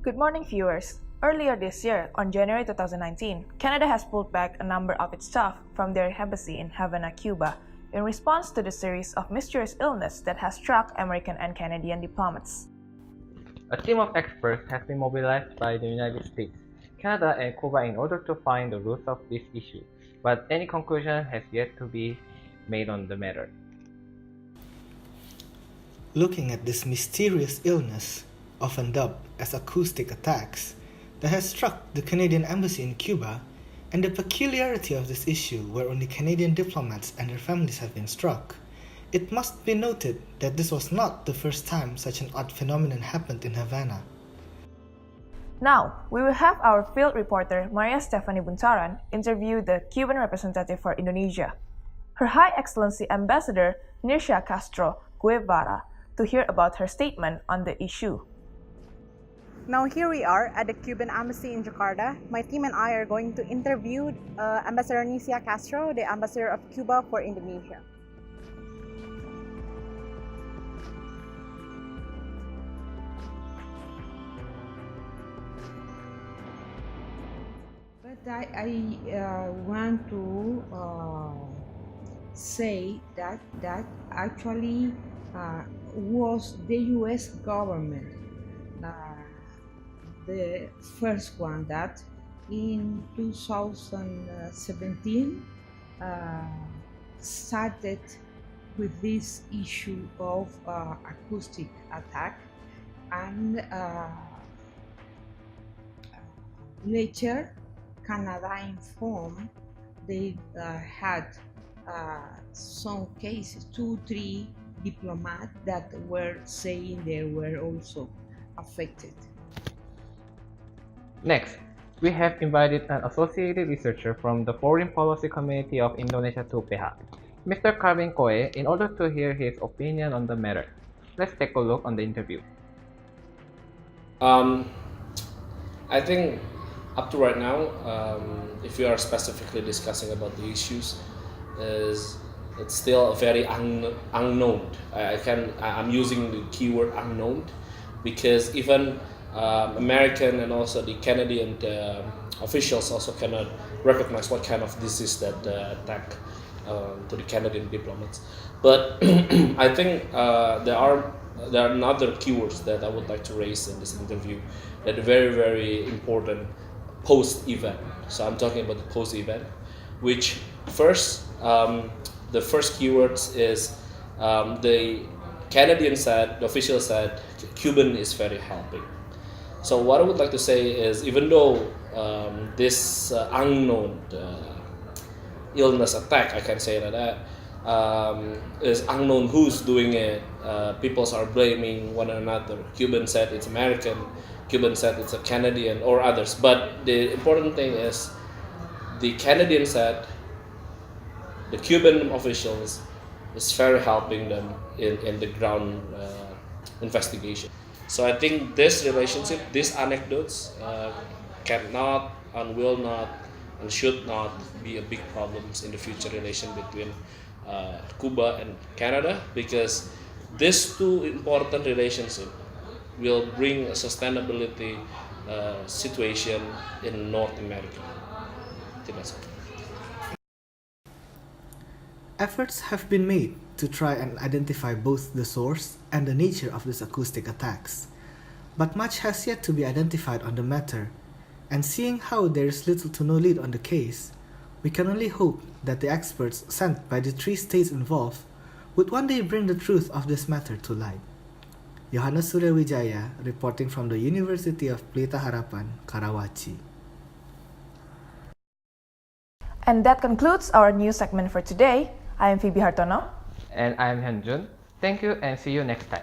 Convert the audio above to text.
Good morning, viewers. Earlier this year, on January 2019, Canada has pulled back a number of its staff from their embassy in Havana, Cuba, in response to the series of mysterious illness that has struck American and Canadian diplomats. A team of experts has been mobilized by the United States, Canada, and Cuba in order to find the roots of this issue, but any conclusion has yet to be made on the matter. Looking at this mysterious illness, often dubbed as acoustic attacks, that has struck the Canadian embassy in Cuba, and the peculiarity of this issue where only Canadian diplomats and their families have been struck, it must be noted that this was not the first time such an odd phenomenon happened in Havana. Now, we will have our field reporter Maria Stephanie Buntaran interview the Cuban representative for Indonesia, Her High Excellency Ambassador Nircia Castro Guevara, to hear about her statement on the issue. Now here we are at the Cuban Embassy in Jakarta. My team and I are going to interview Ambassador Nircia Castro, the Ambassador of Cuba for Indonesia. But I want to say that actually was the U.S. government the first one that in 2017 started with this issue of acoustic attack, and later Canada informed they had some cases, 2-3 diplomats that were saying they were also affected. Next, we have invited an associated researcher from the Foreign Policy Committee of Indonesia to PH, Mr. Carvin Koe, in order to hear his opinion on the matter. Let's take a look on the interview. I think up to right now, if we are specifically discussing about the issues, it's still very unknown. I'm using the keyword unknown because even American and also the Canadian officials also cannot recognize what kind of disease that attack to the Canadian diplomats. But I think there are other keywords that I would like to raise in this interview that are very, very important post-event. So I'm talking about the post-event, which first, the first keywords is the Canadian said, the official said, Cuban is very helping. So what I would like to say is, even though this unknown illness attack, I can say that is unknown who's doing it, people are blaming one another. Cuban said it's American, Cuban said it's a Canadian or others. But the important thing is the Canadian said the Cuban officials is very helping them in the ground investigation. So I think this relationship, these anecdotes cannot and will not and should not be a big problems in the future relation between Cuba and Canada, because these two important relationships will bring a sustainability situation in North America. Efforts have been made to try and identify both the source and the nature of these acoustic attacks, but much has yet to be identified on the matter, and seeing how there is little to no lead on the case, we can only hope that the experts sent by the 3 states involved would one day bring the truth of this matter to light. Yohanes Suryawijaya, reporting from the University of Pelita Harapan, Karawaci. And that concludes our news segment for today. I am Phoebe Hartono. And I am Hyunjun. Thank you and see you next time.